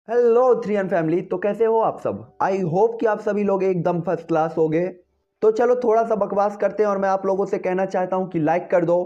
Hello 3 family. तो कैसे हो आप सब? आई होप कि आप सभी लोग एकदम फर्स्ट क्लास हो गए। तो चलो थोड़ा सा बकवास करते हैं और मैं आप लोगों से कहना चाहता हूं कि लाइक कर दो,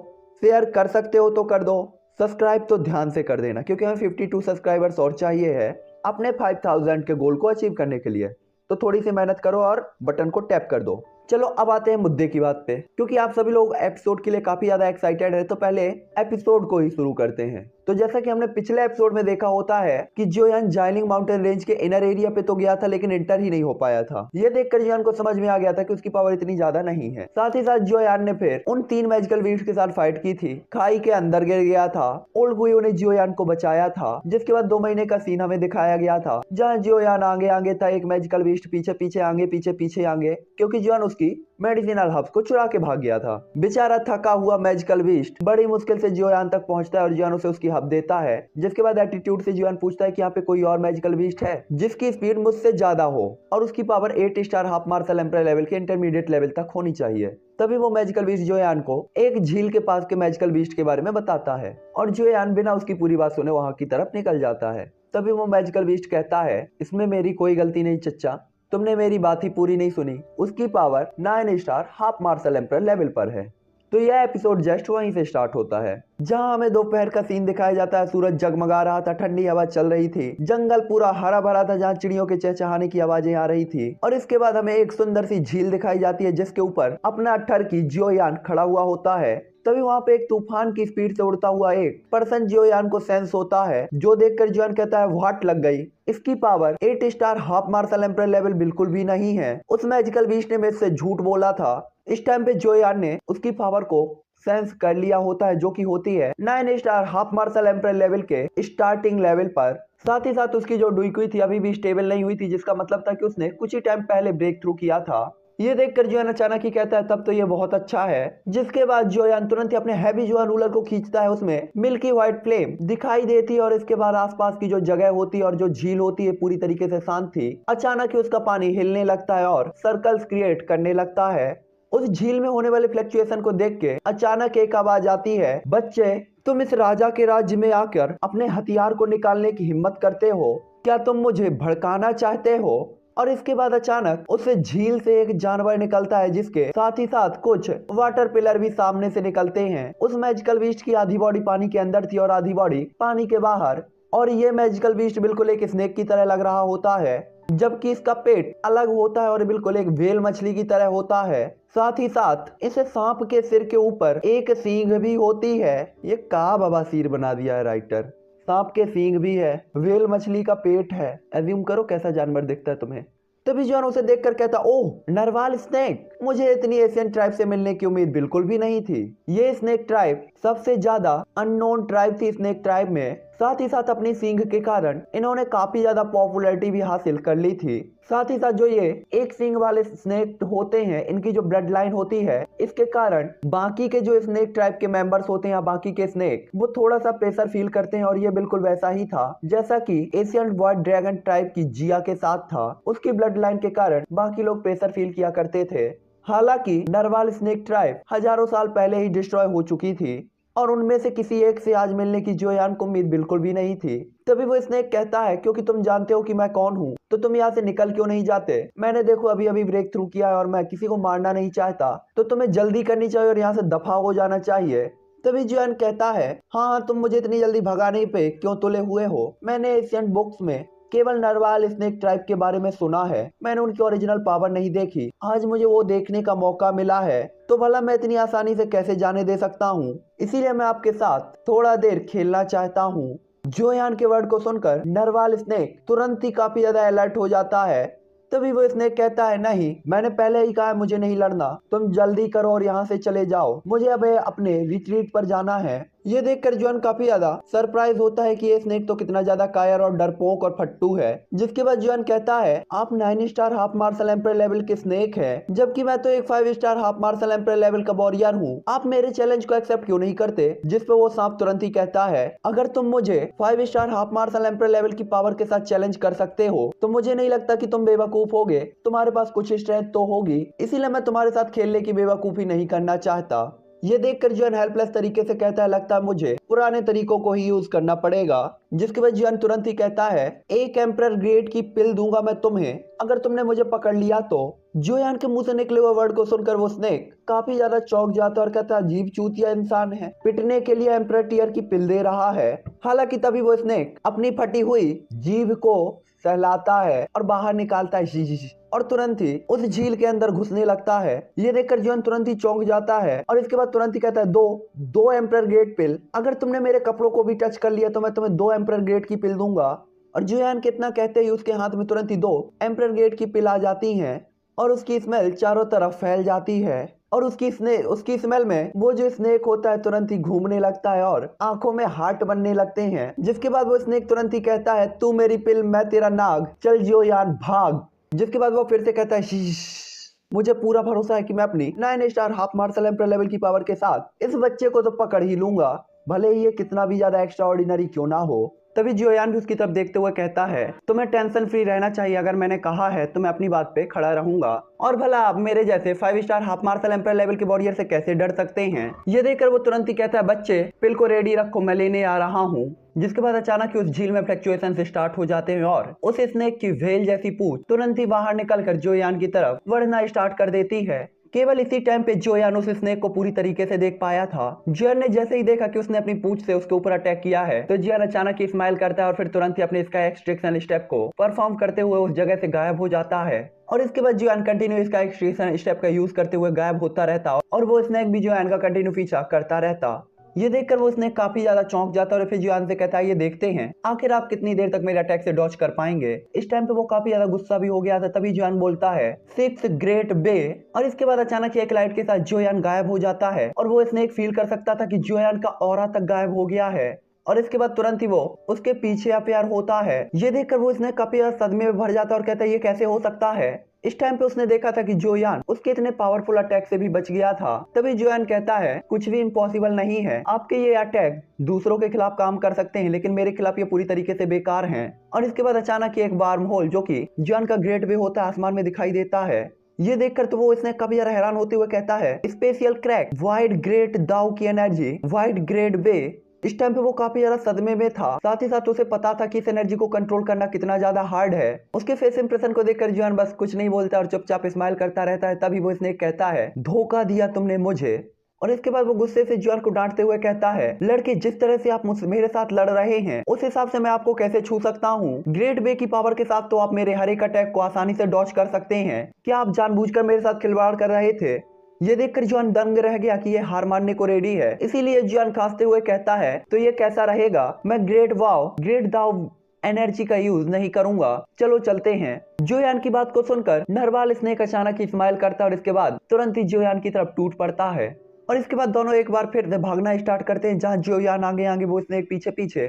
शेयर कर सकते हो तो कर दो, सब्सक्राइब तो ध्यान से कर देना क्योंकि हमें 52 सब्सक्राइबर्स और चाहिए है अपने 5000 के गोल को अचीव करने के लिए। तो थोड़ी सी मेहनत करो और बटन को टैप कर दो। चलो अब आते हैं मुद्दे की बात पे, क्योंकि आप सभी लोग एपिसोड के लिए काफी ज्यादा एक्साइटेड है। तो पहले एपिसोड को ही शुरू करते हैं। तो जैसा कि हमने पिछले एपिसोड में देखा होता है कि जियोयान जाइलिंग माउंटेन रेंज के इनर एरिया पे तो गया था लेकिन इंटर ही नहीं हो पाया था। ये देखकर जियोयान को समझ में आ गया था कि उसकी पावर इतनी ज्यादा नहीं है। साथ ही साथ जियोयान ने फिर उन 3 मैजिकल बीस्ट के साथ फाइट की थी, खाई के अंदर गिर गया था, ओल्ड गुयो ने जियोयान को बचाया था, जिसके बाद 2 महीने का सीन हमें दिखाया गया था जहाँ जियोयान आगे आगे था, एक मैजिकल बीस्ट पीछे पीछे आगे, पीछे पीछे आगे, क्योंकि जियोयान उसकी मेडिसिनल हब्स को चुरा के भाग गया था। बेचारा थका हुआ मैजिकल बीस्ट बड़ी मुश्किल से जियोयान तक पहुंचता है और जियोयान उसे उसकी हब देता है, जिसके बाद एटीट्यूड से जियोयान पूछता है कि यहाँ पे कोई और मैजिकल बीस्ट है जिसकी स्पीड मुझसे ज्यादा हो और उसकी power 8 star half martial emperor level के इंटरमीडिएट लेवल तक होनी चाहिए। तभी वो मैजिकल बीस्ट जियोयान को एक झील के पास के मैजिकल बीस्ट के बारे में बताता है और जियोयान बिना उसकी पूरी बात सुने वहां की तरफ निकल जाता है। तभी वो मैजिकल बीस्ट कहता है, इसमें मेरी कोई गलती नहीं चच्चा, तुमने मेरी बात ही पूरी नहीं सुनी, उसकी power 9 star half martial emperor level पर है। तो यह एपिसोड जस्ट वहीं से स्टार्ट होता है जहां हमें दोपहर का सीन दिखाया जाता है। सूरज जगमगा रहा था, ठंडी हवा चल रही थी, जंगल पूरा हरा भरा था जहां चिड़ियों के चहचहाने की आवाजें आ रही थी और इसके बाद हमें एक सुंदर सी झील दिखाई जाती है जिसके ऊपर अपना टर्की जियोयान खड़ा हुआ होता है। तभी वहां पे एक तूफान की स्पीड से उड़ता हुआ एक पर्सन जियोयान को सेंस होता है, जो देखकर जियोयान कहता है व्हाट लग गई, इसकी power 8 star half martial emperor level बिल्कुल भी नहीं है। उस मैजिकल बीस्ट ने मेरे से झूठ बोला था। इस टाइम पे जियोयान ने उसकी पावर को सेंस कर लिया होता है जो कि होती है 9 star half martial emperor level के स्टार्टिंग लेवल पर। साथ ही साथ उसकी जो डुईकुई थी अभी भी स्टेबल नहीं हुई थी, जिसका मतलब था कि उसने कुछ ही टाइम पहले ब्रेक थ्रू किया था। ये देखकर जियोयान अचानक ही कहता है तब तो ये बहुत अच्छा है। जिसके बाद जियोयान तुरंत ही अपने हैवी जुआ रूलर को खींचता है, उसमें मिल्की व्हाइट फ्लेम दिखाई देती है और इसके बाद आसपास की जो जगह होती है और जो झील होती है पूरी तरीके से शांत थी। अचानक ही उसका पानी हिलने लगता है और सर्कल्स क्रिएट करने लगता है। उस झील में होने वाले फ्लक्चुएशन को देख के अचानक एक आवाज आती है, बच्चे तुम इस राजा के राज्य में आकर अपने हथियार को निकालने की हिम्मत करते हो, क्या तुम मुझे भड़काना चाहते हो? और इसके बाद अचानक उस झील से एक जानवर निकलता है जिसके साथ ही साथ कुछ वाटर पिलर भी सामने से निकलते हैं। उस मैजिकल बीस्ट की आधी बॉडी पानी के अंदर थी और आधी बॉडी पानी के बाहर, और ये मैजिकल बीस्ट बिल्कुल एक स्नेक की तरह लग रहा होता है, जबकि इसका पेट अलग होता है और बिल्कुल एक व्हेल मछली की तरह होता है। साथ ही साथ इस सांप के सिर के ऊपर एक सींग भी होती है। ये का बाबा सिर बना दिया है राइटर। सांप के सींग भी है, व्हेल मछली का पेट है। एज्यूम करो कैसा जानवर दिखता है तुम्हें। तभी जॉन उसे देखकर कहता, ओह नरवाल स्नेक, मुझे इतनी एशियन ट्राइब से मिलने की उम्मीद बिल्कुल भी नहीं थी। ये स्नेक ट्राइब सबसे ज्यादा अननोन ट्राइब थी स्नेक ट्राइब में। साथ ही साथ अपनी सींग के कारण इन्होंने काफी ज्यादा पॉपुलैरिटी भी हासिल कर ली थी। साथ ही साथ जो ये एक सींग वाले स्नेक होते हैं, इनकी जो ब्लड लाइन होती है, इसके कारण बाकी के जो स्नेक ट्राइब के मेंबर्स होते हैं या बाकी के स्नेक, वो थोड़ा सा प्रेशर फील करते हैं। और ये बिल्कुल वैसा ही था जैसा कि एशियन व्हाइट ड्रैगन ट्राइब की जिया के साथ था। उसकी ब्लड लाइन के कारण बाकी लोग प्रेशर फील किया करते थे। हालांकि नरवाल स्नेक ट्राइब हजारों साल पहले ही डिस्ट्रॉय हो चुकी थी और उनमें से किसी एक से आज मिलने की जियोयान को उम्मीद बिल्कुल भी नहीं थी। तभी वो स्नेक कहता है, क्योंकि तुम जानते हो कि मैं कौन हूँ तो तुम यहाँ से निकल क्यों नहीं जाते? मैंने देखो अभी अभी ब्रेक थ्रू किया है और मैं किसी को मारना नहीं चाहता, तो तुम्हें जल्दी करनी चाहिए और यहाँ से दफा हो जाना चाहिए। तभी जियोयान कहता है, हाँ तुम मुझे इतनी जल्दी भगाने पे क्यों तुले हुए हो? मैंने एशियन बुक्स में केवल नरवाल स्नेक ट्राइब के बारे में सुना है, मैंने उनकी ओरिजिनल पावर नहीं देखी। आज मुझे वो देखने का मौका मिला है, तो भला मैं इतनी आसानी से कैसे जाने दे सकता हूँ? इसीलिए मैं आपके साथ थोड़ा देर खेलना चाहता हूँ। जियोयान के वर्ड को सुनकर नरवाल स्नेक तुरंत ही काफी ज्यादा अलर्ट हो जाता है। तभी वो स्नेक कहता है, नहीं मैंने पहले ही कहा है मुझे नहीं लड़ना, तुम जल्दी करो और यहाँ से चले जाओ, मुझे अब अपने रिट्रीट पर जाना है। ये देखकर जियोयान काफी ज्यादा सरप्राइज होता है कि ये स्नेक तो कितना ज्यादा कायर और डरपोक और फट्टू है। जिसके बाद जियोयान कहता है, आप 9 star half martial emperor level के स्नेक है, जबकि मैं तो एक 5 star half martial emperor level का वॉरियर हूँ। आप मेरे चैलेंज को एक्सेप्ट क्यों नहीं करते? जिस पे वो सांप तुरंत ही कहता है, अगर तुम मुझे 5 star half martial emperor level की पावर के साथ चैलेंज कर सकते हो तो मुझे नहीं लगता कि तुम बेवकूफ होगे, तुम्हारे पास कुछ स्ट्रेंथ तो होगी, इसीलिए मैं तुम्हारे साथ खेलने की बेवकूफी नहीं करना चाहता। ये देखकर जियान हेल्पलेस तरीके से कहता है लगता है मुझे पुराने तरीकों को ही यूज करना पड़ेगा। जिसके बाद जियान तुरंत ही कहता है एक एम्परर ग्रेड की पिल दूंगा मैं तुम्हें अगर तुमने मुझे पकड़ लिया तो। जोयान के मुंह से निकले हुए वर्ड को सुनकर वो स्नेक काफी ज्यादा चौंक जाता है और कहता है अजीब चूतिया इंसान है, पिटने के लिए एम्परर टीयर की पिल दे रहा है। हालांकि तभी वो स्नेक अपनी फटी हुई जीभ को सहलाता है और बाहर निकालता है और तुरंत ही उस झील के अंदर घुसने लगता है। ये देखकर जियान तुरंत ही चौंक जाता है और इसके बाद तुरंत ही कहता है दो एम्परर ग्रेड पिल, अगर तुमने मेरे कपड़ों को भी टच कर लिया तो मैं तुम्हें 2 एम्परर ग्रेड की पिल दूंगा। और जियान कितना कहते ही उसके हाथ में तुरंत ही 2 एम्परर ग्रेड की पिल आ जाती हैं और उसकी स्मेल चारों तरफ फैल जाती है और उसकी स्मेल में वो जो स्नेक होता है तुरंत ही घूमने लगता है और आंखों में हार्ट बनने लगते हैं। जिसके बाद वो स्नेक तुरंत ही कहता है तू मेरी पिल मैं तेरा नाग, चल जियोयान भाग। जिसके बाद वो फिर से कहता है मुझे पूरा भरोसा है कि मैं अपनी 9 star half martial emperor level की पावर के साथ इस बच्चे को तो पकड़ ही लूंगा, भले ही ये कितना भी ज्यादा एक्स्ट्रा ऑर्डिनरी क्यों ना हो। तभी जियोयान भी उसकी तरफ देखते हुए कहता है तुम्हें टेंशन फ्री रहना चाहिए, अगर मैंने कहा है तो मैं अपनी बात पे खड़ा रहूंगा और भला आप मेरे जैसे 5 star half martial emperor level के वॉरियर से कैसे डर सकते हैं। ये देखकर वो तुरंत ही कहता है बच्चे पिल को रेडी रखो मैं लेने आ रहा हूँ। जिसके बाद अचानक उस झील में फ्लक्चुएशन स्टार्ट हो जाते हैं और उस स्नेक की व्हेल जैसी पूंछ तुरंत ही बाहर निकलकर जियोयान की तरफ बढ़ना स्टार्ट कर देती है। केवल इसी टाइम पे जियोयान उस स्नेक को पूरी तरीके से देख पाया था। जियान ने जैसे ही देखा कि उसने अपनी पूंछ से उसके ऊपर अटैक किया है तो जियान अचानक ही स्माइल करता है और फिर तुरंत ही अपने स्काई एक्सट्रैक्शन स्टेप को परफॉर्म करते हुए उस जगह से गायब हो जाता है। और इसके बाद जियान कंटिन्यू स्काई एक्सट्रैक्शन स्टेप का यूज करते हुए गायब होता रहता और वो स्नेक भी जियान का कंटिन्यू पीछा करता रहता। ये देखकर वो स्नेक काफी ज्यादा चौंक जाता है और फिर जियान से कहता है ये देखते हैं आखिर आप कितनी देर तक मेरे अटैक से डॉज कर पाएंगे। इस टाइम पे वो काफी ज्यादा गुस्सा भी हो गया था। तभी जियान बोलता है 6 ग्रेट बे और इसके बाद अचानक एक लाइट के साथ जियोयान गायब हो जाता है और वो स्नेक फील कर सकता था कि जियोयान का ऑरा तक गायब हो गया है। और इसके बाद तुरंत ही वो उसके पीछे अपियर होता है। ये देखकर वो स्नेक काफी सदमे में भर जाता है और कहता है ये कैसे हो सकता है। इस टाइम पे उसने देखा था कि जियोयान उसके इतने पावरफुल अटैक से भी बच गया था। तभी जियोयान कहता है कुछ भी इम्पॉसिबल नहीं है, आपके ये अटैक दूसरों के खिलाफ काम कर सकते हैं लेकिन मेरे खिलाफ ये पूरी तरीके से बेकार हैं। और इसके बाद अचानक एक वार्म होल जो कि जियोयान का ग्रेट वे होता है आसमान में दिखाई देता है। ये देखकर तो वो इसने काफी ज्यादा हैरान होते हुए कहता है स्पेशल क्रैक वाइड ग्रेट दाउ की एनर्जी वाइड ग्रेट वे। इस टाइम पे वो काफी ज्यादा सदमे में था, साथ ही साथ उसे पता था कि इस एनर्जी को कंट्रोल करना कितना ज्यादा हार्ड है। उसके फेस इंप्रेशन को देखकर जियोयान बस कुछ नहीं बोलता और चुपचाप स्माइल करता रहता है। तभी वो स्नेक कहता है धोखा दिया तुमने मुझे। और इसके बाद वो गुस्से से जियोयान को डांटते हुए कहता है लड़के जिस तरह से आप मेरे साथ लड़ रहे हैं उस हिसाब से मैं आपको कैसे छू सकता हूँ। ग्रेट बे की पावर के साथ तो आप मेरे हर एक अटैक को आसानी से डॉज कर सकते हैं, क्या आप जानबूझकर मेरे साथ खिलवाड़ कर रहे थे। ये देखकर जियोयान दंग रह गया कि ये हार मानने को रेडी है। इसीलिए जियोयान खांसते हुए कहता है तो ये कैसा रहेगा, मैं ग्रेट दाव एनर्जी का यूज नहीं करूंगा, चलो चलते हैं। जियोयान की बात को सुनकर नरवाल स्नेक अचानक ही स्माइल करता है और इसके बाद तुरंत ही जियोयान की तरफ टूट पड़ता है। और इसके बाद दोनों एक बार फिर भागना स्टार्ट करते हैं, जहां जियोयान आगे आगे वो स्नेक पीछे पीछे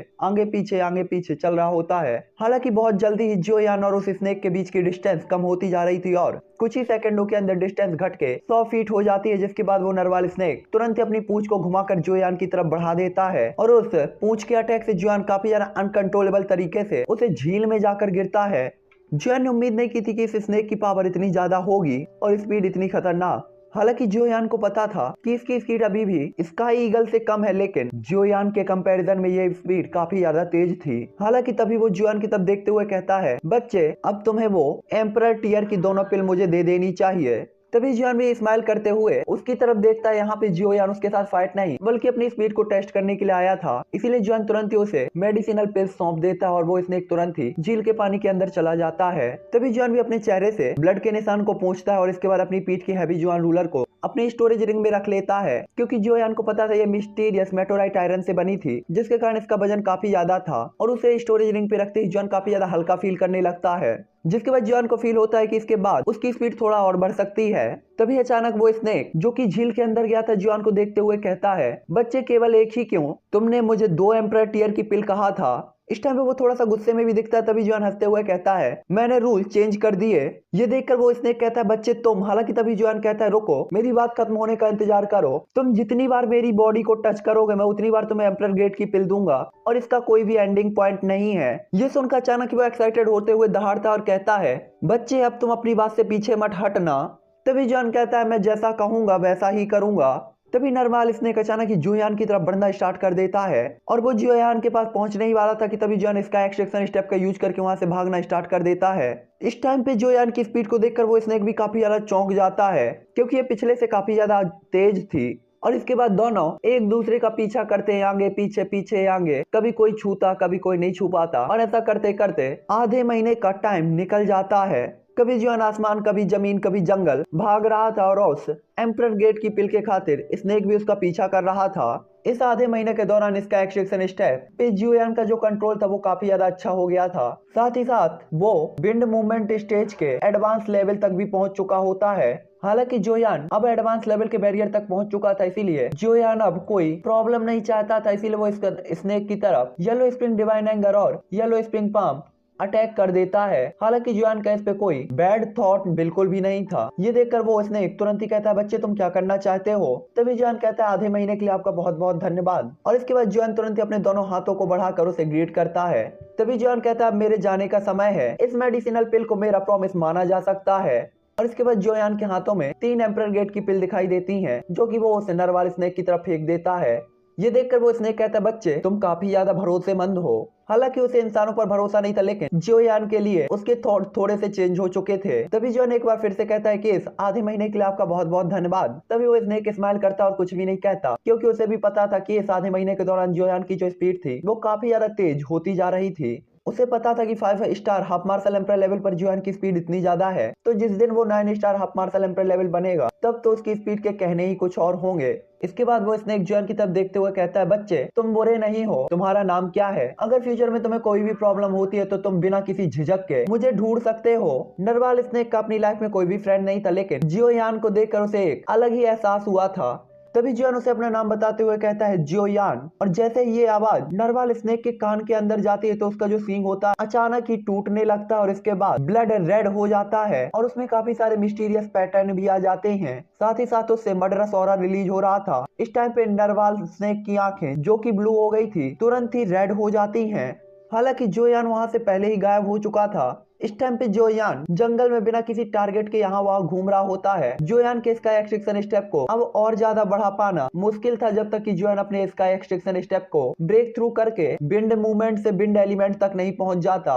आगे पीछे चल रहा होता है। हालांकि बहुत जल्दी ही जियोयान और उस स्नेक के बीच की डिस्टेंस कम होती जा रही थी और कुछ ही सेकंडों के अंदर डिस्टेंस घट के 100 फीट हो जाती है। जिसके बाद वो नरवाल स्नेक तुरंत अपनी पूंछ को घुमाकर जियोयान की तरफ बढ़ा देता है और उस पूंछ के अटैक से जियोयान काफी ज्यादा अनकंट्रोलेबल तरीके से उसे झील में जाकर गिरता है। जियोयान ने उम्मीद नहीं की थी कि इस स्नेक की पावर इतनी ज्यादा होगी और स्पीड इतनी खतरनाक। हालांकि जियोयान को पता था कि इसकी स्पीड अभी भी स्काई ईगल से कम है, लेकिन जियोयान के कंपैरिजन में ये स्पीड काफी ज्यादा तेज थी। हालांकि तभी वो जियोयान की तरफ देखते हुए कहता है बच्चे अब तुम्हें वो एम्परर टीयर की दोनों पिल मुझे दे देनी चाहिए। तभी जियोयान भी स्माइल करते हुए उसकी तरफ देखता है। यहाँ पे जियोयान उसके साथ फाइट नहीं बल्कि अपनी स्पीड को टेस्ट करने के लिए आया था, इसीलिए जियोयान तुरंत ही उसे मेडिसिनल पिल्स सौंप देता है और वो स्नेक तुरंत ही झील के पानी के अंदर चला जाता है। तभी जियोयान भी अपने चेहरे से ब्लड के निशान को पोंछता है और इसके बाद अपनी पीठ की हैवी जियोयान रूलर को अपनी स्टोरेज रिंग में रख लेता है, क्योंकि जियोयान को पता था ये मिस्टीरियस मेटोराइट आयरन से बनी थी, जिसके कारण इसका वजन काफी ज्यादा था और उसे स्टोरेज रिंग पे रखते ही जियोयान काफी ज्यादा हल्का फील करने लगता है। जिसके बाद जियोयान को फील होता है कि इसके बाद उसकी स्पीड थोड़ा और बढ़ सकती है। तभी अचानक वो स्नेक जो कि झील के अंदर गया था जियोयान को देखते हुए कहता है बच्चे केवल एक ही क्यों, तुमने मुझे 2 एम्परर टीयर की पिल कहा था। इस टाइम पे वो थोड़ा सा गुस्से में भी दिखता है। तभी जियोयान हंसते हुए कहता है मैंने रूल चेंज कर दिए। ये देखकर वो स्नेक कहता है बच्चे तुम। हालांकि तभी जियोयान कहता है रुको, मेरी बात खत्म होने का इंतजार करो, तुम जितनी बार मेरी बॉडी को टच करोगे मैं उतनी बार तुम्हें एम्परर ग्रेड की पिल दूंगा और इसका कोई भी एंडिंग पॉइंट नहीं है। ये सुनकर अचानक वो एक्साइटेड होते हुए दहाड़ता और कहता है बच्चे अब तुम अपनी बात से पीछे मत हटना। तभी जियोयान कहता है मैं जैसा कहूंगा वैसा ही करूंगा। तभी नरवाल स्नेक अचानक ही जुयान की तरफ बढ़ना स्टार्ट कर देता है और वो जुयान के पास पहुंचने ही वाला था कि तभी जुयान इसका एक्सट्रैक्शन स्टेप का यूज करके वहां से भागना स्टार्ट कर देता है। इस टाइम पे जुयान की स्पीड को देखकर वो स्नेक भी काफी ज्यादा चौंक जाता है क्योंकि ये पिछले से काफी ज्यादा तेज थी। और इसके बाद दोनों एक दूसरे का पीछा करते हैं, आगे पीछे पीछे आगे, कभी कोई छूता कभी कोई नहीं छू पाता और ऐसा करते करते आधे महीने का टाइम निकल जाता है। कभी जुयान आसमान, कभी जमीन, कभी जंगल भाग रहा था और उस एम्परर गेट की पिल के खातिर स्नेक भी उसका पीछा कर रहा था। इस आधे महीने के दौरान इसका एक्सट्रैक्शन स्टेप पे जुयान का जो कंट्रोल था वो काफी ज्यादा अच्छा हो गया था। साथ ही साथ वो विंड मूवमेंट स्टेज के एडवांस लेवल तक भी पहुंच चुका होता है। हालांकि जुयान अब एडवांस लेवल के बैरियर तक पहुंच चुका था, इसीलिए जुयान अब कोई प्रॉब्लम नहीं चाहता था, इसीलिए वो स्नेक की तरफ येलो स्प्रिंग डिवाइन एंगर और येलो स्प्रिंग पाम अटैक कर देता है। हालांकि जुयान का इस पे कोई बैड थॉट बिल्कुल भी नहीं था। ये देखकर वो स्नेक तुरंत ही कहता है, बच्चे तुम क्या करना चाहते हो? तभी जुयान कहता है, आधे महीने के लिए आपका बहुत बहुत धन्यवाद। और इसके बाद जुयान तुरंत ही अपने दोनों हाथों को बढ़ाकर उसे ग्रीट करता है। तभी जुयान कहता है, अब मेरे जाने का समय है, इस मेडिसिनल पिल को मेरा प्रॉमिस माना जा सकता है। और इसके बाद जुयान के हाथों में 3 एम्परर गेट की पिल दिखाई देती हैं, जो कि वो उस नरवाल स्नेक की तरफ फेंक देता है। ये देखकर वो स्नेक कहता है, बच्चे तुम काफी ज्यादा भरोसेमंद हो। हालांकि उसे इंसानों पर भरोसा नहीं था, लेकिन जुयान के लिए उसके थॉट थोड़े से चेंज हो चुके थे। तभी जुयान एक बार फिर से कहता है कि इस आधे महीने के लिए आपका बहुत बहुत धन्यवाद। तभी वो स्नेक स्माइल करता और कुछ भी नहीं कहता, क्योंकि उसे भी पता था कि इस आधे महीने के दौरान जुयान की जो स्पीड थी वो काफी ज्यादा तेज होती जा रही थी। उसे पता था कि 5 star half martial emperor level पर जुयान की स्पीड इतनी ज्यादा है, तो जिस दिन वो 9 star half martial emperor level बनेगा तब तो उसकी स्पीड के कहने ही कुछ और होंगे। इसके बाद वो स्नेक जुयान की तरफ देखते हुए कहता है, बच्चे तुम बुरे नहीं हो, तुम्हारा नाम क्या है? अगर फ्यूचर में तुम्हें कोई भी प्रॉब्लम होती है तो तुम बिना किसी झिझक के मुझे ढूंढ सकते हो। नरवाल स्नेक का अपनी लाइफ में कोई भी फ्रेंड नहीं था, लेकिन जुयान को देखकर उसे एक अलग ही एहसास हुआ था। तभी जुयान उसे अपना नाम बताते हुए कहता है, जुयान। और जैसे ही ये आवाज नरवाल स्नेक के कान के अंदर जाती है तो उसका जो सींग होता है अचानक ही टूटने लगता है और इसके बाद ब्लड रेड हो जाता है और उसमें काफी सारे मिस्टीरियस पैटर्न भी आ जाते हैं। साथ ही साथ उससे मर्डरस ऑरा रिलीज हो रहा था। इस टाइम पे नरवाल स्नेक की आंखें, जो कि ब्लू हो गई थी, तुरंत ही रेड हो जाती हैं। हालांकि जुयान वहां से पहले ही गायब हो चुका था। इस टाइम पे जुयान जंगल में बिना किसी टारगेट के यहाँ वहाँ घूम रहा होता है। जुयान के स्काई एक्सट्रैक्शन स्टेप को अब और ज्यादा बढ़ा पाना मुश्किल था, जब तक कि जुयान अपने स्काई एक्सट्रैक्शन स्टेप को ब्रेक थ्रू करके विंड मूवमेंट से विंड एलिमेंट तक नहीं पहुंच जाता।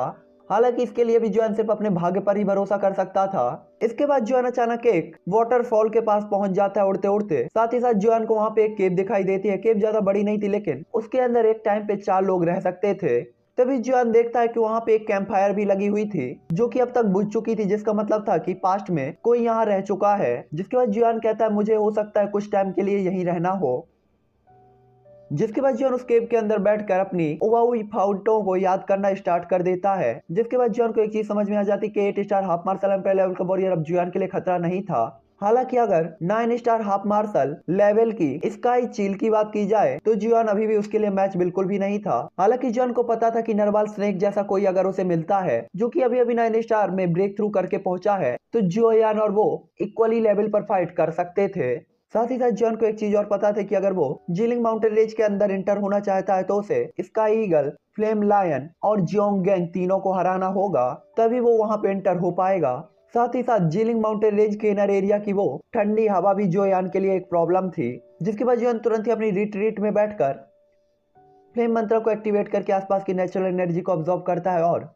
हालांकि इसके लिए भी जुयान सिर्फ अपने भाग्य पर ही भरोसा कर सकता था। इसके बाद जुयान अचानक एक वाटरफॉल के पास पहुंच जाता है उड़ते उड़ते। साथ ही साथ जुयान को वहां पे एक केव दिखाई देती है। केव ज्यादा बड़ी नहीं थी, लेकिन उसके अंदर एक टाइम पे 4 लोग रह सकते थे। तभी जुयान देखता है कि वहां पे एक कैंप फायर भी लगी हुई थी, जो कि अब तक बुझ चुकी थी, जिसका मतलब था कि पास्ट में कोई यहाँ रह चुका है। जिसके बाद जुयान कहता है, मुझे हो सकता है कुछ टाइम के लिए यहीं रहना हो। जिसके बाद जुयान उस केव के अंदर बैठकर अपनी ओवाई फाउटों को याद करना स्टार्ट कर देता है। जिसके बाद जुयान को एक चीज समझ में आ जाती है कि 8 star half martial emperor level का वॉरियर अब जुयान के लिए खतरा नहीं था। हालांकि अगर 9 स्टार हाफ मार्शल लेवल की स्काई चील की बात की जाए तो जुयान अभी भी उसके लिए मैच बिल्कुल भी नहीं था। हालांकि जुयान को पता था कि नरवाल स्नेक जैसा कोई अगर उसे मिलता है, जो कि अभी अभी 9 स्टार में ब्रेक थ्रू करके पहुंचा है, तो जुयान और वो इक्वली लेवल पर फाइट कर सकते थे। साथ ही साथ जुयान को एक चीज और पता था कि अगर वो जीलिंग माउंटेन रेंज के अंदर इंटर होना चाहता है तो उसे स्काई ईगल, फ्लेम लायन और जियोंग गैंग तीनों को हराना होगा, तभी वो वहां पे एंटर हो पाएगा। साथ ही साथ जीलिंग माउंटेन रेंज के इनर एरिया की वो ठंडी हवा भी जुयान के लिए एक प्रॉब्लम थी। जिसके बाद जुयान तुरंत ही अपनी रिट्रीट में बैठकर फ्लेम मंत्र को एक्टिवेट करके आसपास की नेचुरल एनर्जी को ऑब्जॉर्व करता है और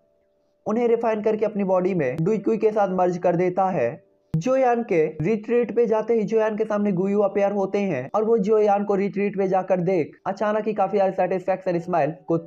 उन्हें रिफाइन करके अपनी बॉडी में डुइकुई के साथ मर्ज कर देता है। जुयान के रिट्रीट पे जाते ही जुयान के सामने गुयू अपेयर होते हैं और वो जुयान को रिट्रीट पे जाकर देख अचानक ही काफी सेटिस्फैक्शन स्माइल को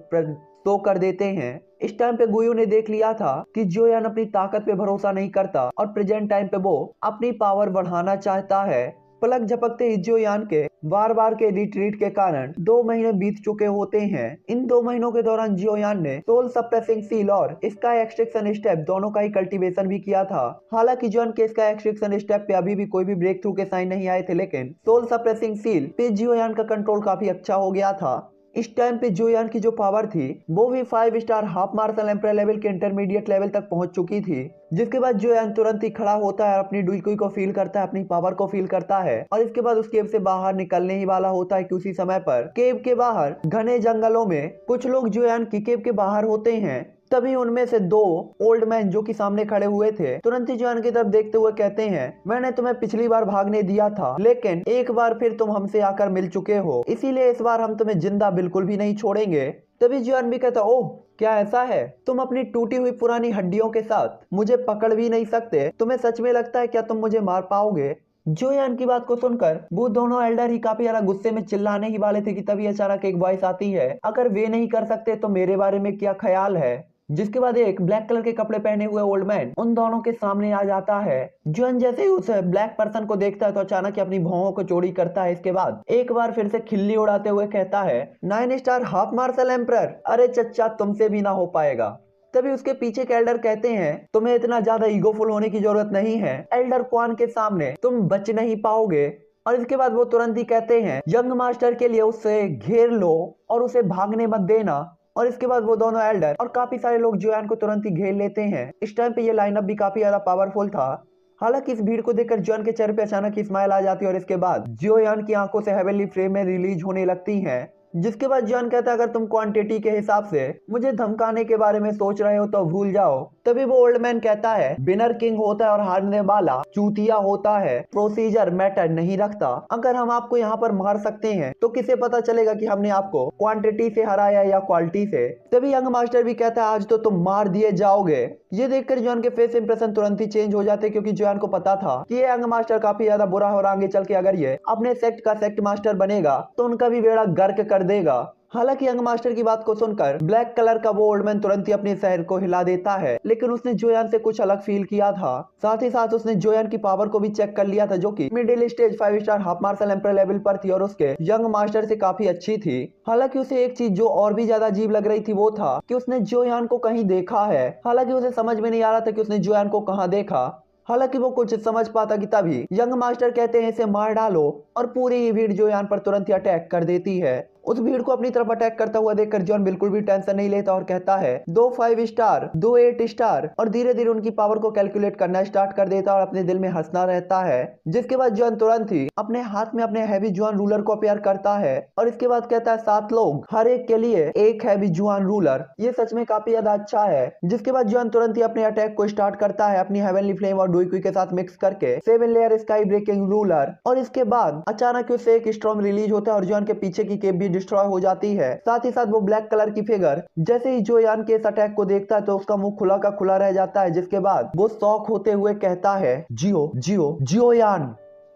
शो कर देते हैं। इस टाइम पे गुयू ने देख लिया था कि जुयान अपनी ताकत पे भरोसा नहीं करता और प्रेजेंट टाइम पे वो अपनी पावर बढ़ाना चाहता है। पलक झपकते ही जुयान के बार बार के रिट्रीट के कारण 2 महीने बीत चुके होते हैं। इन 2 महीनों के दौरान जुयान ने सोल सप्रेसिंग सील और स्काई एक्सट्रैक्शन स्टेप दोनों का ही कल्टीवेशन भी किया था। हालांकि जुयान के स्काई एक्सट्रैक्शन स्टेप पे अभी भी कोई भी ब्रेक थ्रू के साइन नहीं आए थे, लेकिन सोल सप्रेसिंग सील पे जुयान का कंट्रोल काफी अच्छा हो गया था। इस टाइम पे जुयान की जो पावर थी वो भी 5 star half martial emperor level के इंटरमीडिएट लेवल तक पहुंच चुकी थी। जिसके बाद जुयान तुरंत ही खड़ा होता है और अपनी डुइकुई को फील करता है, अपनी पावर को फील करता है और इसके बाद उस केव से बाहर निकलने ही वाला होता है कि उसी समय पर केव के बाहर घने जंगलों में कुछ लोग जुयान की केव के बाहर होते हैं। तभी उनमें से दो ओल्ड मैन जो कि सामने खड़े हुए थे तुरंत ही जुआन की तरफ देखते हुए कहते हैं, मैंने तुम्हें पिछली बार भागने दिया था, लेकिन एक बार फिर तुम हमसे आकर मिल चुके हो, इसीलिए इस बार हम तुम्हें जिंदा बिल्कुल भी नहीं छोड़ेंगे। तभी जुआन भी कहता, ओह क्या ऐसा है, तुम अपनी टूटी हुई पुरानी हड्डियों के साथ मुझे पकड़ भी नहीं सकते, तुम्हें सच में लगता है क्या तुम मुझे मार पाओगे? जोयान की बात को सुनकर वो दोनों एल्डर ही काफी ज्यादा गुस्से में चिल्लाने ही वाले थे कि तभी अचानक एक वॉइस आती है, अगर वे नहीं कर सकते तो मेरे बारे में क्या ख्याल है। जिसके बाद एक ब्लैक कलर के कपड़े पहने हुए ओल्ड मैन उन दोनों के सामने आ जाता है। जोन जैसे ही उस ब्लैक पर्सन को देखता है तो अचानक ही अपनी भौहों को चौड़ी करता है। इसके बाद एक बार फिर से खिल्ली उड़ाते हुए कहता है, 9 स्टार हाफ मार्शल एम्परर, अरे चच्चा तुमसे भी ना हो पाएगा। तभी उसके पीछे के एल्डर कहते हैं, तुम्हें इतना ज्यादा ईगोफुल होने की जरूरत नहीं है, एल्डर क्वान के सामने तुम बच नहीं पाओगे। और इसके बाद वो तुरंत ही कहते हैं, यंग मास्टर के लिए उसे घेर लो और उसे भागने मत देना। और इसके बाद वो दोनों एल्डर और काफी सारे लोग जोयान को तुरंत ही घेर लेते हैं। इस टाइम पे ये लाइनअप भी काफी ज्यादा पावरफुल था। हालांकि इस भीड़ को देखकर जोयान के चेहरे पे अचानक ही स्माइल आ जाती है और इसके बाद जोयान की आंखों से हेवनली फ्लेम में रिलीज होने लगती हैं। जिसके बाद जोयान कहता है, अगर तुम क्वांटिटी के हिसाब से मुझे धमकाने के बारे में सोच रहे हो तो भूल जाओ। तभी वो ओल्ड मैन कहता है, विनर किंग होता है और हारने वाला चूतिया होता है, प्रोसीजर मैटर नहीं रखता। अगर हम आपको यहाँ पर मार सकते हैं तो किसे पता चलेगा कि हमने आपको क्वांटिटी से हराया या क्वालिटी से। तभी यंग मास्टर भी कहता है, आज तो तुम मार दिए जाओगे। ये देखकर जोयान के फेस इंप्रेशन तुरंत ही चेंज हो जाते क्योंकि जोयान को पता था कि ये यंग मास्टर काफी ज्यादा बुरा है और आगे चल के अगर ये अपने सेक्ट का सेक्ट मास्टर बनेगा तो उनका भी बेड़ा गर्क कर देगा। हालांकि यंग मास्टर की बात को सुनकर ब्लैक कलर का वो ओल्ड मैन तुरंत ही अपने शहर को हिला देता है, लेकिन उसने जोयान से कुछ अलग फील किया था। साथ ही साथ उसने जोयान की पावर को भी चेक कर लिया था जो कि middle stage 5 star half martial emperor level पर थी और उसके यंग मास्टर से काफी अच्छी थी। हालांकि उसे एक चीज जो और भी ज्यादा अजीब लग रही थी वो था कि उसने जोयान को कहीं देखा है। हालांकि उसे समझ में नहीं आ रहा था कि उसने जोयान को कहाँ देखा। हालांकि वो कुछ समझ पाता कि तभी यंग मास्टर कहते हैं, इसे मार डालो। और पूरी ही भीड़ जोयान पर तुरंत ही अटैक कर देती है। उस भीड़ को अपनी तरफ अटैक करता हुआ देखकर जॉन बिल्कुल भी टेंशन नहीं लेता और कहता है, 2 5 स्टार 2 8 स्टार, और धीरे धीरे उनकी पावर को कैलकुलेट करना स्टार्ट कर देता और अपने दिल में हंसना रहता है। जिसके बाद जॉन तुरंत ही अपने हाथ में अपने हैवी जुआन रूलर को अपेयर करता है और इसके बाद कहता है, 7 लोग हर एक के लिए एक हैवी जुआन रूलर। ये सच में काफी ज्यादा अच्छा है। जिसके बाद जॉन तुरंत ही अपने अटैक को स्टार्ट करता है अपनी हेवनली फ्लेम और डुइक्वी के साथ मिक्स करके 7 लेयर स्काई ब्रेकिंग रूलर। और इसके बाद अचानक उससे एक स्टॉर्म रिलीज होता है और जॉन के पीछे की केप भी डिस्ट्रॉय हो जाती है। साथ ही साथ वो ब्लैक कलर की फिगर जैसे ही जोयान के इस अटैक को देखता है तो उसका मुंह खुला का खुला रह जाता है। जिसके बाद वो शॉक होते हुए कहता है, जियो जियो जियोयान।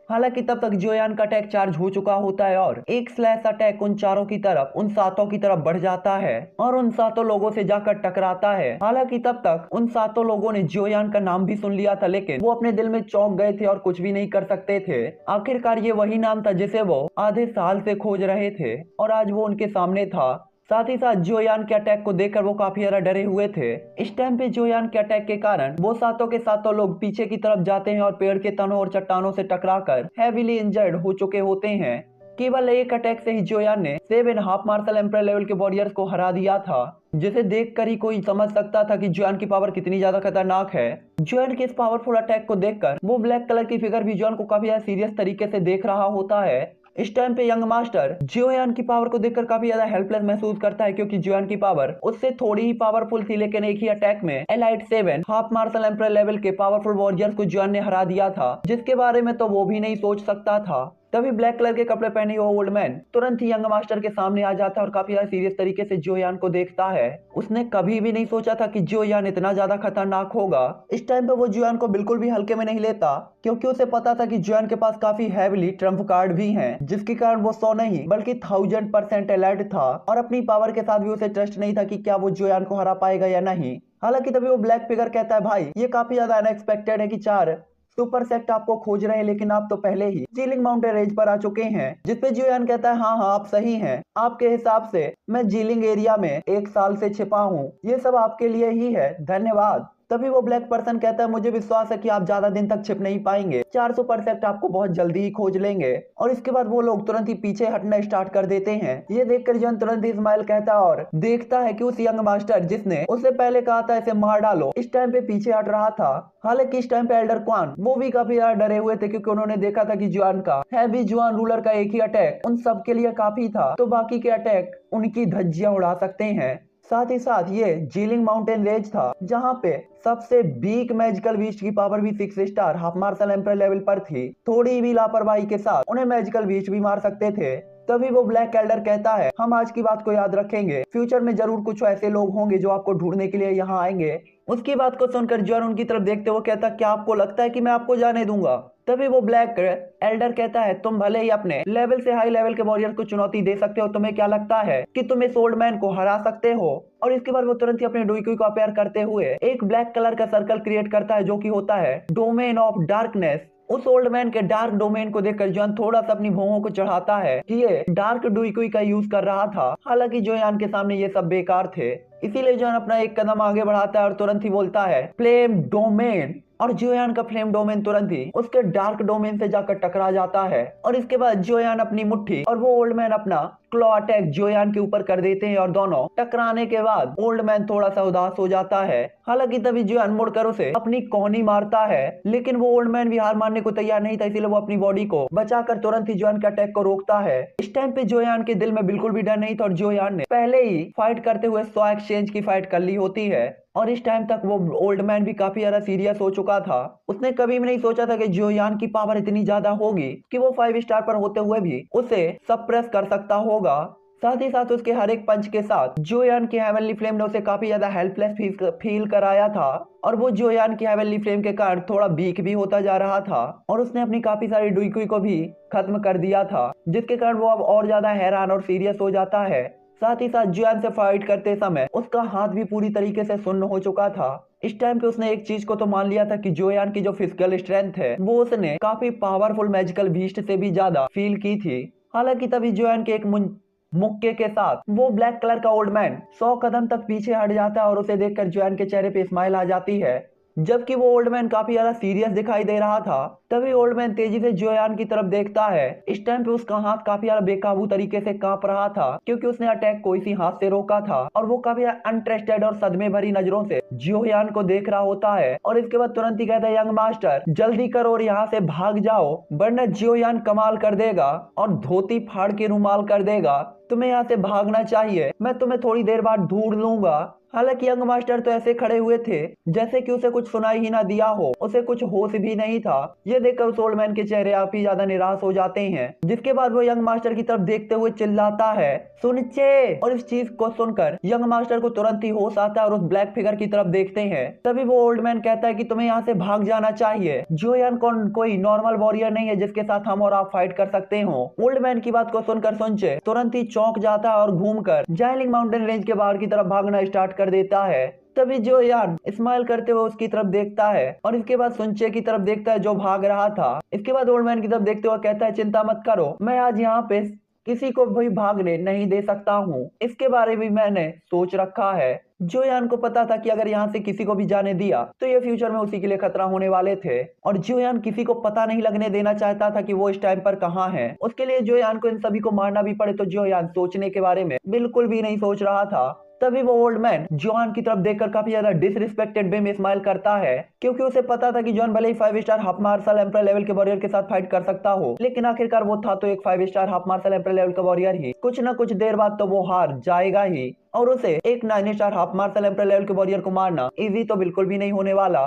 हालांकि तब तक जोयान का अटैक चार्ज हो चुका होता है और एक स्लैश अटैक उन चारों की तरफ, उन 7 की तरफ बढ़ जाता है और उन 7 लोगों से जाकर टकराता है। हालांकि तब तक उन 7 लोगों ने जोयान का नाम भी सुन लिया था, लेकिन वो अपने दिल में चौंक गए थे और कुछ भी नहीं कर सकते थे। आखिरकार ये वही नाम था जिसे वो आधे साल से खोज रहे थे और आज वो उनके सामने था। साथ ही साथ जोयान के अटैक को देखकर वो काफी ज्यादा डरे हुए थे। इस टाइम पे जोयान के अटैक के कारण वो 7 के 7 लोग पीछे की तरफ जाते हैं और पेड़ के तनों और चट्टानों से टकराकर हेवीली इंजर्ड हो चुके होते हैं। केवल एक अटैक से ही जोयान ने 7 हाफ मार्शल एम्परर लेवल के वॉरियर्स को हरा दिया था, जिसे देखकर ही कोई समझ सकता था कि जोयान की पावर कितनी ज्यादा खतरनाक है। जोयान के इस पावरफुल अटैक को देखकर वो ब्लैक कलर की फिगर भी जोयान को काफी ज्यादा सीरियस तरीके से देख रहा होता है। इस टाइम पे यंग मास्टर जोयान की पावर को देखकर काफी ज्यादा हेल्पलेस महसूस करता है क्योंकि जोयान की पावर उससे थोड़ी ही पावरफुल थी, लेकिन एक ही अटैक में elite 7 half martial emperor level के पावरफुल वॉरियर्स को जोयान ने हरा दिया था, जिसके बारे में तो वो भी नहीं सोच सकता था। तभी ब्लैक कलर के कपड़े पहने हुए ओल्ड मैन तुरंत ही यंग मास्टर के सामने आ जाता है और काफी ज्यादा सीरियस तरीके से जोयान को देखता है। उसने कभी भी नहीं सोचा था कि जोयान इतना ज्यादा खतरनाक होगा। इस टाइम पे वो जोयान को बिल्कुल भी हल्के में नहीं लेता क्योंकि उसे पता था कि जोयान के पास काफी हैवीली ट्रम्प कार्ड भी हैं, जिसके कारण वो 100 नहीं बल्कि 1000% अलर्ट था और अपनी पावर के साथ भी उसे ट्रस्ट नहीं था कि क्या वो जोयान को हरा पाएगा या नहीं। हालांकि तभी वो ब्लैक फिगर कहता है, भाई ये काफी ज्यादा अनएक्सपेक्टेड है कि 4 सुपर सेक्ट आपको खोज रहे हैं, लेकिन आप तो पहले ही जीलिंग माउंटेन रेंज पर आ चुके हैं। जिसपे जोयान कहता है, हाँ आप सही हैं, आपके हिसाब से मैं जीलिंग एरिया में 1 साल से छिपा हूँ, ये सब आपके लिए ही है, धन्यवाद। तभी वो ब्लैक पर्सन कहता है, मुझे विश्वास है कि आप ज्यादा दिन तक छिप नहीं पाएंगे, 4 सुपर सेक्ट आपको बहुत जल्दी ही खोज लेंगे। और इसके बाद वो लोग तुरंत ही पीछे हटना स्टार्ट कर देते हैं। ये देखकर जॉन तुरंत ही स्माइल कहता है और देखता है कि उस यंग मास्टर जिसने उससे पहले कहा था इसे मार डालो, इस टाइम पे पीछे हट रहा था। हालांकि इस टाइम पे एल्डर क्वान वो भी काफी ज्यादा डरे हुए थे क्योंकि उन्होंने देखा था कि जोयान का हैवी जुआन रूलर का एक ही अटैक उन सब के लिए काफी था, तो बाकी के अटैक उनकी धज्जियां उड़ा सकते हैं। साथ ही साथ ये जीलिंग माउंटेन रेंज था जहाँ पे सबसे वीक मैजिकल बीस्ट की पावर भी 6 star half martial emperor level पर थी। थोड़ी भी लापरवाही के साथ उन्हें मैजिकल बीस्ट भी मार सकते थे। तभी वो ब्लैक एल्डर कहता है, हम आज की बात को याद रखेंगे, फ्यूचर में जरूर कुछ ऐसे लोग होंगे जो आपको ढूंढने के लिए यहाँ आएंगे। उसकी बात को सुनकर जॉन उनकी तरफ देखते हुए कहता, क्या आपको लगता है कि मैं आपको जाने दूंगा? तभी वो ब्लैक एल्डर कहता है, तुम भले ही अपने लेवल से हाई लेवल के वॉरियर को चुनौती दे सकते हो, तुम्हें क्या लगता है कि तुम इस ओल्ड मैन को हरा सकते हो? और इसके बाद वो तुरंत ही अपने डुइकुई को अपेयर करते हुए एक ब्लैक कलर का सर्कल क्रिएट करता है जो कि होता है डोमेन ऑफ डार्कनेस। उस ओल्ड मैन के डार्क डोमेन को देखकर जॉन थोड़ा सा अपनी भौहों को चढ़ाता है कि ये डार्क डुइकुई का यूज कर रहा था। हालांकि जोयान के सामने ये सब बेकार थे, इसीलिए जॉन अपना एक कदम आगे बढ़ाता है और तुरंत ही बोलता है फ्लेम डोमेन। और जोयान का फ्लेम डोमेन तुरंत ही उसके डार्क डोमेन से जाकर टकरा जाता है। और इसके बाद जोयान अपनी मुट्ठी और वो ओल्ड मैन अपना क्लॉ अटैक जोयान के ऊपर कर देते हैं और दोनों टकराने के बाद ओल्ड मैन थोड़ा सा उदास हो जाता है। हालांकि तभी जोयान मुड़कर उसे अपनी कोहनी मारता है, लेकिन वो ओल्ड मैन भी हार मानने को तैयार नहीं था, इसीलिए वो अपनी बॉडी को बचाकर तुरंत ही जोयान के अटैक को रोकता है। इस टाइम पे जोयान के दिल में बिल्कुल भी डर नहीं था और जोयान ने पहले ही फाइट करते हुए 100 एक्सचेंज की फाइट कर ली होती है। और इस टाइम तक वो ओल्ड मैन भी काफी ज्यादा सीरियस हो चुका था। उसने कभी भी नहीं सोचा था कि जोयान की पावर इतनी ज्यादा होगी कि वो 5 स्टार पर होते हुए भी उसे सप्रेस कर सकता होगा। साथ ही साथ उसके हर एक पंच के साथ जोयान की हेवनली फ्लेम ने उसे काफी ज्यादा हेल्पलेस फील कराया था। और वो जोयान की हेवनली फ्लेम के कारण थोड़ा वीक भी होता जा रहा था और उसने अपनी काफी सारी डुइकुई को भी खत्म कर दिया था, जिसके कारण वो अब और ज्यादा हैरान और सीरियस हो जाता है। साथ ही साथ जोयान से फाइट करते समय उसका हाथ भी पूरी तरीके से सुन्न हो चुका था। इस टाइम पे उसने एक चीज को तो मान लिया था कि जोयान की जो फिजिकल स्ट्रेंथ है वो उसने काफी पावरफुल मैजिकल बीस्ट से भी ज्यादा फील की थी। हालांकि तभी जोयान के एक मुक्के के साथ वो ब्लैक कलर का ओल्ड मैन 100 कदम तक पीछे हट जाता है और उसे देखकर जोयान के चेहरे पे स्माइल आ जाती है। जबकि वो ओल्ड मैन काफी ज्यादा सीरियस दिखाई दे रहा था, तभी ओल्ड मैन तेजी से जोयान की तरफ देखता है। इस टाइम पे उसका हाथ काफी ज्यादा बेकाबू तरीके से कांप रहा था क्योंकि उसने अटैक को इसी हाथ से रोका था और वो काफी अनट्रस्टेड और सदमे भरी नजरों से जोयान को देख रहा होता है। और इसके बाद तुरंत ही कहता है, यंग मास्टर जल्दी करो और यहाँ से भाग जाओ वरना जोयान कमाल कर देगा और धोती फाड़ के रुमाल कर देगा। तुम्हें यहाँ से भागना चाहिए, मैं तुम्हें थोड़ी देर बाद ढूंढ लूंगा। हालांकि यंग मास्टर तो ऐसे खड़े हुए थे जैसे कि उसे कुछ सुनाई ही ना दिया हो, उसे कुछ होश भी नहीं था। ये देखकर उस ओल्ड मैन के चेहरे काफी ज्यादा निराश हो जाते हैं, जिसके बाद वो यंग मास्टर की तरफ देखते हुए चिल्लाता है, सुनचे। और इस चीज को सुनकर यंग मास्टर को तुरंत ही होश आता है और उस ब्लैक फिगर की तरफ देखते हैं। तभी वो ओल्ड मैन कहता है कि तुम्हें यहाँ से भाग जाना चाहिए, जोयान कोई नॉर्मल वॉरियर नहीं है जिसके साथ हम और आप फाइट कर सकते हो। ओल्ड मैन की बात को सुनकर सुनचे तुरंत ही चौंक जाता है और घूमकर जाइलिंग माउंटेन रेंज के बाहर की तरफ भागना स्टार्ट कर देता है। तभी जोयान स्माइल करते हुए उसकी तरफ देखता है और इसके बाद सुनचे की तरफ देखता है जो भाग रहा था। इसके बाद ओल्ड मैन की तरफ देखते हुए कहता है, चिंता मत करो, मैं आज यहाँ पे किसी को भी भागने नहीं दे सकता हूँ, इसके बारे में मैंने सोच रखा है। जोयान को पता था कि अगर यहाँ से किसी को भी जाने दिया तो ये फ्यूचर में उसी के लिए खतरा होने वाले थे और जोयान किसी को पता नहीं लगने देना चाहता था कि वो इस टाइम पर कहाँ है। उसके लिए जोयान को इन सभी को मारना भी पड़े तो जोयान सोचने के बारे में बिल्कुल भी नहीं सोच रहा था। तभी वो ओल्ड मैन जॉन की तरफ देखकर काफी ज्यादा डिसरिस्पेक्टेड वे में स्माइल करता है क्योंकि उसे पता था कि जॉन भले ही 5 star half martial emperor level के वॉरियर के साथ फाइट कर सकता हो, लेकिन आखिरकार वो था तो एक 5 star half martial emperor level का वॉरियर ही। कुछ न कुछ देर बाद तो वो हार जाएगा ही और उसे एक 9 star half martial emperor level के वॉरियर को मारना इजी तो बिल्कुल भी नहीं होने वाला।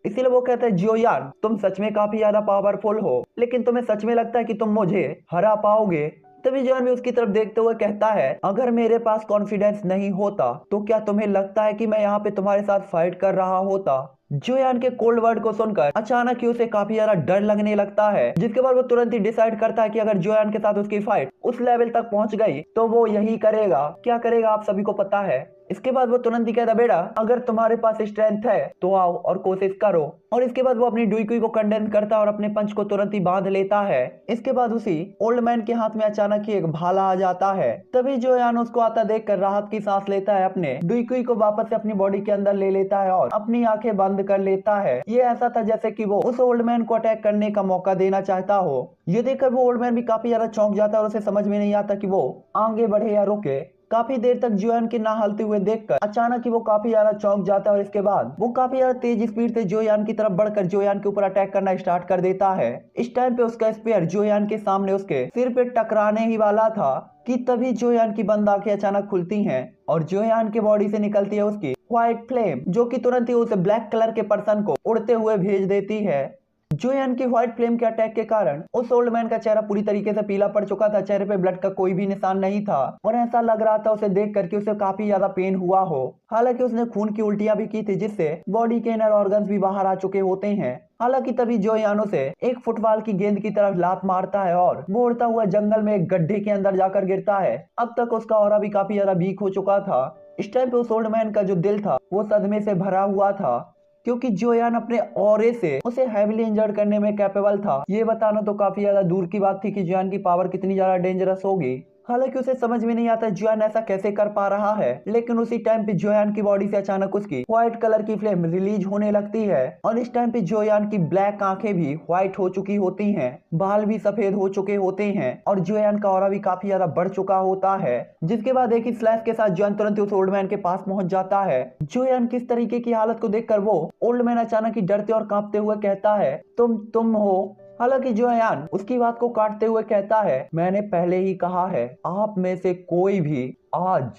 इसीलिए वो कहता है, जोयान तुम सच में काफी ज्यादा पावरफुल हो, लेकिन तुम्हें सच में लगता है कि तुम मुझे हरा पाओगे? तभी जॉन भी उसकी तरफ देखते हुए कहता है, अगर मेरे पास कॉन्फिडेंस नहीं होता तो क्या तुम्हें लगता है कि मैं यहाँ पे तुम्हारे साथ फाइट कर रहा होता? जोयान के कोल्ड वर्ड को सुनकर अचानक ही उसे काफी ज्यादा डर लगने लगता है, जिसके बाद वो तुरंत ही डिसाइड करता है कि अगर जोयान के साथ उसकी फाइट उस लेवल तक पहुंच गई तो वो यही करेगा। क्या करेगा आप सभी को पता है। इसके बाद वो तुरंत ही कहता, बेटा अगर तुम्हारे पास स्ट्रेंथ है तो आओ और कोशिश करो। और इसके बाद वो अपनी डुइकुई को कंडेंस करता है और अपने पंच को तुरंत ही बांध लेता है। इसके बाद उसी ओल्ड मैन के हाथ में अचानक ही एक भाला आ जाता है। तभी जोयान उसको आता देखकर राहत की सांस लेता है, अपने डुइकुई को वापस से अपनी बॉडी के अंदर ले लेता है और अपनी आंखें बंद कर लेता है। ये ऐसा था जैसे कि वो उस ओल्ड मैन को अटैक करने का मौका देना चाहता हो। ये देखकर वो ओल्ड मैन भी काफी ज्यादा चौंक जाता है और उसे समझ में नहीं आता कि वो आगे बढ़े या रुके। काफी देर तक जोयान के ना हलते हुए देखकर अचानक ही वो काफी ज्यादा चौंक जाता है और इसके बाद वो काफी ज्यादा तेज स्पीड से जोयान की तरफ बढ़कर जोयान के ऊपर अटैक करना स्टार्ट कर देता है। इस टाइम पे उसका स्पीयर जोयान के सामने उसके सिर पे टकराने ही वाला था कि तभी जोयान की बंद आंखें अचानक खुलती हैं और जोयान के बॉडी से निकलती है उसकी व्हाइट फ्लेम, जो कि तुरंत ही उसे ब्लैक कलर के पर्सन को उड़ते हुए भेज देती है। जोयान की व्हाइट फ्लेम के अटैक के कारण उस ओल्ड मैन का चेहरा पूरी तरीके से पीला पड़ चुका था। चेहरे पे ब्लड का कोई भी निशान नहीं था और ऐसा लग रहा था उसे देख करके उसे काफी ज्यादा पेन हुआ हो। हालांकि उसने खून की उल्टियां भी की थी जिससे बॉडी के इनर ऑर्गन्स भी बाहर आ चुके होते हैं। हालांकि तभी जोयान उसे एक फुटबॉल की गेंद की तरफ लात मारता है और वो उड़ता हुआ जंगल में एक गड्ढे के अंदर जाकर गिरता है। अब तक उसका ऑरा भी काफी ज्यादा वीक हो चुका था। इस टाइम पे उस ओल्ड मैन का जो दिल था वो सदमे से भरा हुआ था, क्योंकि जोयान अपने ऑरे से उसे हैविली इंजर्ड करने में कैपेबल था। ये बताना तो काफी ज्यादा दूर की बात थी कि जोयान की पावर कितनी ज्यादा डेंजरस होगी। हालांकि उसे समझ में नहीं आता जोयान ऐसा कैसे कर पा रहा है, लेकिन उसी टाइम पे जोयान की बॉडी से अचानक उसकी व्हाइट कलर की फ्लेम रिलीज होने लगती है और इस टाइम पे जोयान की ब्लैक आंखें भी व्हाइट हो चुकी होती हैं, बाल भी सफेद हो चुके होते हैं और जोयान का ऑरा भी काफी ज्यादा बढ़ चुका होता है। जिसके बाद एक ही फ्लैश के साथ जोयान तुरंत उस ओल्ड मैन के पास पहुंच जाता है। जोयान किस तरीके की हालत को देखकर वो ओल्ड मैन अचानक ही डरते और कांपते हुए कहता है, तुम हो। हालांकि जोयान उसकी बात को काटते हुए कहता है, मैंने पहले ही कहा है आप में से कोई भी आज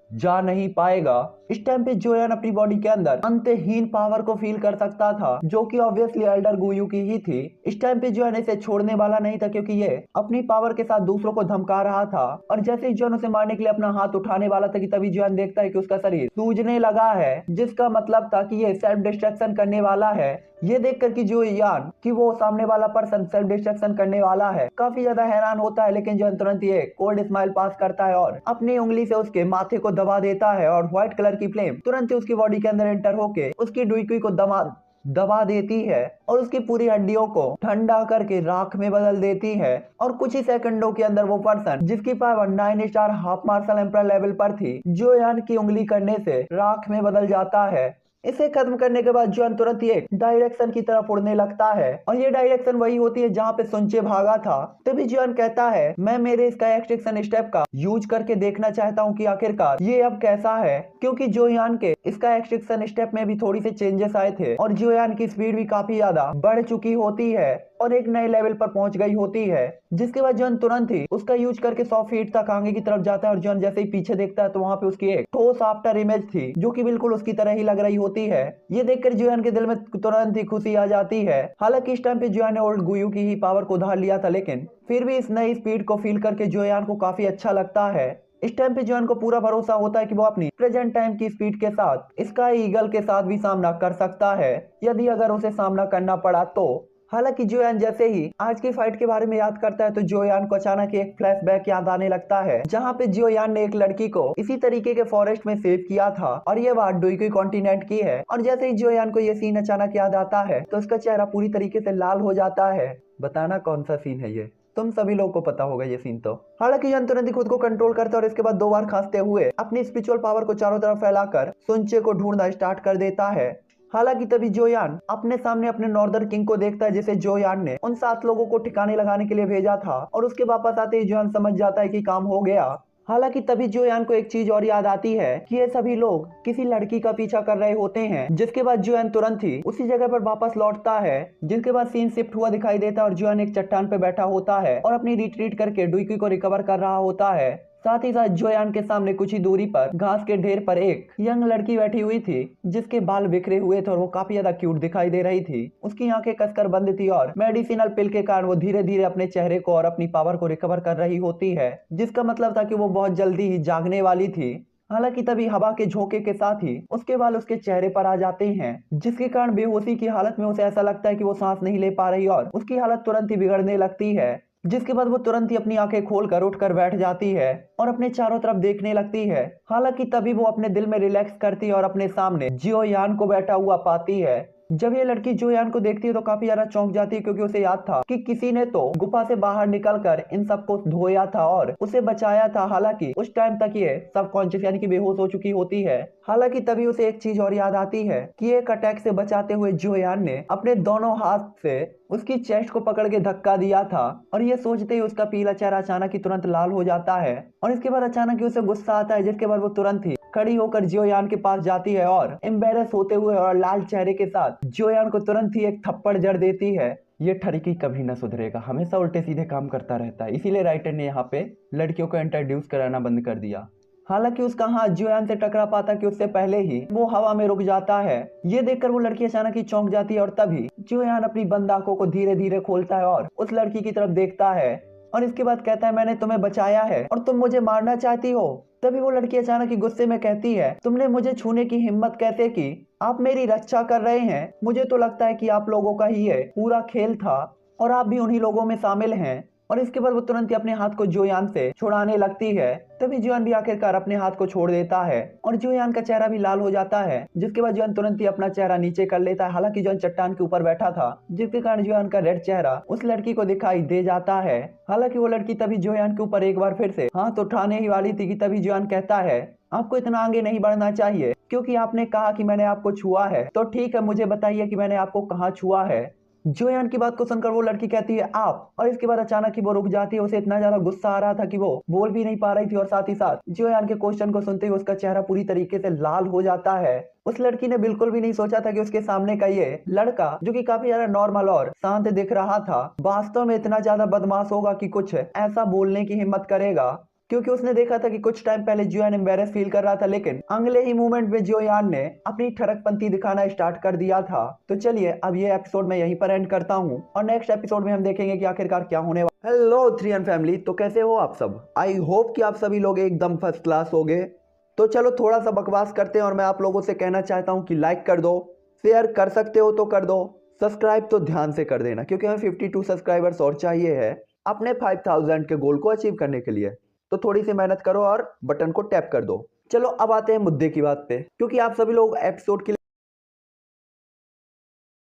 जा नहीं पाएगा। इस टाइम पे जोयान अपनी बॉडी के अंदर अंतहीन पावर को फील कर सकता था, जो कि ऑब्वियसली एल्डर गुयू की ही थी। इस टाइम पे जोयान इसे छोड़ने वाला नहीं था, क्योंकि ये अपनी पावर के साथ दूसरों को धमका रहा था और जैसे ही जोयान उसे मारने के लिए अपना हाथ उठाने वाला था कि तभी जोयान देखता है कि उसका शरीर सूजने लगा है, जिसका मतलब था कि ये सेल्फ डिस्ट्रक्शन करने वाला है। ये देख कर कि जोयान कि वो सामने वाला पर्सन सेल्फ डिस्ट्रक्शन करने वाला है काफी ज्यादा हैरान होता है, लेकिन जोयान तुरंत ये कोल्ड स्माइल पास करता है और अपनी उंगली से उसके माथे को दबा देता है और व्हाइट कलर की फ्लेम तुरंत ही उसकी बॉडी के अंदर एंटर होके उसकी डुईकुई को दबा देती है और उसकी पूरी हड्डियों को ठंडा करके राख में बदल देती है। और कुछ ही सेकंडों के अंदर वो पर्सन जिसकी power 9 star half martial emperor level पर थी, जोयान की उंगली करने से राख में बदल जाता है। इसे खत्म करने के बाद जोयान तुरंत ही एक डायरेक्शन की तरफ उड़ने लगता है और ये डायरेक्शन वही होती है जहाँ पे सुनचे भागा था। तभी जोयान कहता है, मैं मेरे इसका एक्सट्रैक्शन स्टेप का यूज करके देखना चाहता हूँ कि आखिरकार ये अब कैसा है, क्योंकि जोयान के इसका एक्सट्रैक्शन स्टेप में भी थोड़ी से चेंजेस आए थे और जोयान की स्पीड भी काफी ज्यादा बढ़ चुकी होती है और एक नए लेवल पर पहुंच गई होती है। जिसके बाद जोयान तुरंत ही उसका यूज करके 100 फीट तक आगे की तरफ जाता है और जोयान जैसे ही पीछे देखता है तो वहां पे उसकी एक ठोस आफ्टर इमेज थी, जो कि बिल्कुल उसकी तरह ही लग रही होती है। ये देखकर जोयान के दिल में तुरंत ही खुशी आ जाती है। हालांकि इस टाइम पे जोयान ने ओल्ड गुयू की ही पावर को उधार लिया था, लेकिन फिर भी इस नई स्पीड को फील करके जोयान को काफी अच्छा लगता है। इस टाइम पे जोयान को पूरा भरोसा होता है कि वो अपनी प्रेजेंट टाइम की स्पीड के साथ स्काई ईगल के साथ भी सामना कर सकता है, यदि अगर उसे सामना करना पड़ा तो। हालांकि जोयान जैसे ही आज की फाइट के बारे में याद करता है तो जोयान को अचानक एक फ्लैशबैक याद आने लगता है, जहां पे जोयान ने एक लड़की को इसी तरीके के फॉरेस्ट में सेव किया था और ये बात डुईकुई कॉन्टिनेंट की है। और जैसे ही जोयान को ये सीन अचानक याद आता है तो उसका चेहरा पूरी तरीके से लाल हो जाता है। बताना कौन सा सीन है ये, तुम सभी लोगों को पता होगा ये सीन तो। हालांकि जोयान तुरंत ही खुद को कंट्रोल करता है और इसके बाद 2 बार खांसते हुए अपनी स्पिरिचुअल पावर को चारों तरफ फैलाकर सुनचे को ढूंढना स्टार्ट कर देता है। हालांकि तभी जोयान अपने सामने अपने नॉर्दर्न किंग को देखता है, जिसे जोयान ने उन 7 लोगों को ठिकाने लगाने के लिए भेजा था और उसके वापस आते ही जोयान समझ जाता है कि काम हो गया। हालांकि तभी जोयान को एक चीज और याद आती है कि ये सभी लोग किसी लड़की का पीछा कर रहे होते हैं। जिसके बाद जोयान तुरंत ही उसी जगह पर वापस लौटता है, जिसके बाद सीन शिफ्ट हुआ दिखाई देता है और जोयान एक चट्टान पर बैठा होता है और अपनी रिट्रीट करके डुईकुई को रिकवर कर रहा होता है। साथ ही साथ जोयान के सामने कुछ ही दूरी पर घास के ढेर पर एक यंग लड़की बैठी हुई थी, जिसके बाल बिखरे हुए थे और वो काफी ज्यादा क्यूट दिखाई दे रही थी। उसकी आंखें कसकर बंद थी और मेडिसिनल पिल के कारण वो धीरे धीरे अपने चेहरे को और अपनी पावर को रिकवर कर रही होती है, जिसका मतलब था कि वो बहुत जल्दी ही जागने वाली थी। हालांकि तभी हवा के झोंके के साथ ही उसके बाल उसके चेहरे पर आ जाते हैं, जिसके कारण बेहोशी की हालत में उसे ऐसा लगता है कि वो सांस नहीं ले पा रही और उसकी हालत तुरंत ही बिगड़ने लगती है। जिसके बाद वो तुरंत ही अपनी आंखें खोलकर उठकर बैठ जाती है और अपने चारों तरफ देखने लगती है। हालांकि तभी वो अपने दिल में रिलैक्स करती है और अपने सामने जोयान को बैठा हुआ पाती है। जब ये लड़की जोयान को देखती है तो काफी ज्यादा चौंक जाती है, क्योंकि उसे याद था कि किसी ने तो गुफा से बाहर निकलकर इन सबको धोया था और उसे बचाया था। हालांकि उस टाइम तक ये सब कॉन्शियस यानी कि बेहोश हो चुकी होती है। हालांकि तभी उसे एक चीज और याद आती है कि एक अटैक से बचाते हुए जोयान ने अपने दोनों हाथ से उसकी चेस्ट को पकड़ के धक्का दिया था। और ये सोचते ही उसका पीला चेहरा अचानक ही तुरंत लाल हो जाता है और इसके बाद अचानक ही उसे गुस्सा आता है, जिसके बाद वो तुरंत ही खड़ी होकर जोयान के पास जाती है और एम्बेरस होते हुए और लाल चेहरे के साथ जोयान को तुरंत ही एक थप्पड़ जड़ देती है। ये ठरकी कभी न सुधरेगा, हमेशा उल्टे सीधे काम करता रहता है, इसीलिए राइटर ने यहाँ पे लड़कियों को इंट्रोड्यूस कराना बंद कर दिया। हालांकि उसका हाथ जोयान से टकरा पाता कि उससे पहले ही वो हवा में रुक जाता है। ये देखकर वो लड़की अचानक ही चौंक जाती है और तभी जोयान अपनी बंद आंखों को धीरे धीरे खोलता है और उस लड़की की तरफ देखता है और इसके बाद कहता है, मैंने तुम्हें बचाया है और तुम मुझे मारना चाहती हो। तभी वो लड़की अचानक ही गुस्से में कहती है, तुमने मुझे छूने की हिम्मत कैसे की? आप मेरी रक्षा कर रहे हैं। मुझे तो लगता है कि आप लोगों का ही ये पूरा खेल था और आप भी उन्हीं लोगों में शामिल हैं। और इसके बाद वो तुरंत ही अपने हाथ को जोयान से छुड़ाने लगती है। तभी जोयान भी आखिरकार अपने हाथ को छोड़ देता है और जोयान का चेहरा भी लाल हो जाता है, जिसके बाद जोयान तुरंत ही अपना चेहरा नीचे कर लेता है। हालांकि जोयान चट्टान के ऊपर बैठा था, जिसके कारण जोयान का रेड चेहरा उस लड़की को दिखाई दे जाता है। हालांकि वो लड़की तभी जोयान के ऊपर एक बार फिर से हाथ उठाने ही वाली थी कि तभी जोयान कहता है, आपको इतना आगे नहीं बढ़ना चाहिए, क्योंकि आपने कहा कि मैंने आपको छुआ है। तो ठीक है, मुझे बताइए कि मैंने आपको कहाँ छुआ है। जोयान की बात को सुनकर वो लड़की कहती है, आप। और इसके बाद अचानक ही वो रुक जाती है। उसे इतना ज्यादा गुस्सा आ रहा था कि वो बोल भी नहीं पा रही थी और साथ ही साथ जोयान के क्वेश्चन को सुनते ही उसका चेहरा पूरी तरीके से लाल हो जाता है। उस लड़की ने बिल्कुल भी नहीं सोचा था कि उसके सामने का ये लड़का, जो कि काफी ज्यादा नॉर्मल और शांत दिख रहा था, वास्तव में इतना ज्यादा बदमाश होगा कि कुछ ऐसा बोलने की हिम्मत करेगा। क्योंकि उसने देखा था कि कुछ टाइम पहले जोयान एम्बेरस फील कर रहा था, लेकिन अगले ही मोमेंट में जोयान ने अपनी ठरकपंती दिखाना स्टार्ट कर दिया था। तो चलिए अब ये एपिसोड मैं यहीं पर एंड करता हूँ और नेक्स्ट एपिसोड में हम देखेंगे कि आखिरकार क्या होने वाला। हेलो 3N फैमिली, तो कैसे हो आप सब? आई होप कि आप सभी लोग एकदम फर्स्ट क्लास हो गए। तो चलो थोड़ा सा बकवास करते हैं और मैं आप लोगों से कहना चाहता हूँ कि लाइक कर दो, शेयर कर सकते हो तो कर दो, सब्सक्राइब तो ध्यान से कर देना, क्योंकि हमें 52 सब्सक्राइबर्स और चाहिए है अपने 5000 के गोल को अचीव करने के लिए। तो थोड़ी सी मेहनत करो और बटन को टैप कर दो। चलो अब आते हैं मुद्दे की बात पे, क्योंकि आप सभी लोग एपिसोड के